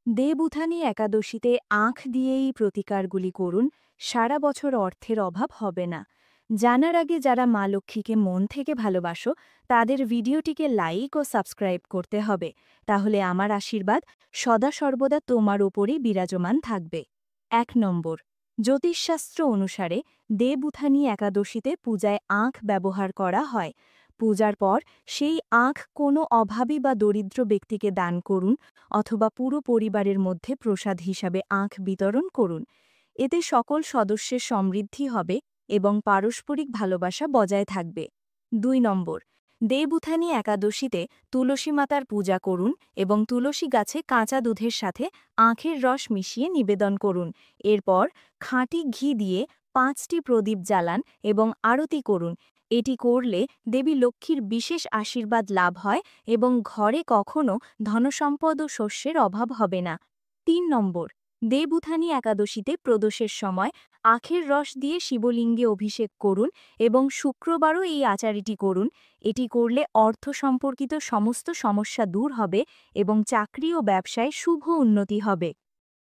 দেবউত্থানী একাদশীতে আঁখ দিয়েই প্রতিকারগুলি করুন, সারা বছর অর্থের অভাব হবে না। জানার আগে যারা মা লক্ষ্মীকে মন থেকে ভালোবাসো, তাদের ভিডিওটিকে লাইক ও সাবস্ক্রাইব করতে হবে। তাহলে আমার আশীর্বাদ সদা সর্বদা তোমার ওপরই বিরাজমান থাকবে। 1 নম্বর, জ্যোতিষশাস্ত্র অনুসারে দেবউত্থানী একাদশীতে পূজায় আঁখ ব্যবহার করা হয়। পূজার পর সেই আঁখ কোনো অভাবী বা দরিদ্র ব্যক্তিকে দান করুন, অথবা পুরো পরিবারের মধ্যে প্রসাদ হিসাবে আঁখ বিতরণ করুন। এতে সকল সদস্যের সমৃদ্ধি হবে এবং পারস্পরিক ভালোবাসা বজায় থাকবে। 2 নম্বর, দেবউত্থানী একাদশীতে তুলসী মাতার পূজা করুন এবং তুলসী গাছে কাঁচা দুধের সাথে আখের রস মিশিয়ে নিবেদন করুন। এরপর খাঁটি ঘি দিয়ে 5টি প্রদীপ জ্বালান এবং আরতি করুন। এটি করলে দেবী লক্ষ্মীর বিশেষ আশীর্বাদ লাভ হয় এবং ঘরে কখনো ধনসম্পদ ও শস্যের অভাব হবে না। 3 নম্বর, দেবউত্থানী একাদশীতে প্রদোষের সময় আখের রস দিয়ে শিবলিঙ্গে অভিষেক করুন এবং শুক্রবারও এই আচারটি করুন। এটি করলে অর্থ সম্পর্কিত সমস্ত সমস্যা দূর হবে এবং চাকরি ও ব্যবসায় শুভ উন্নতি হবে।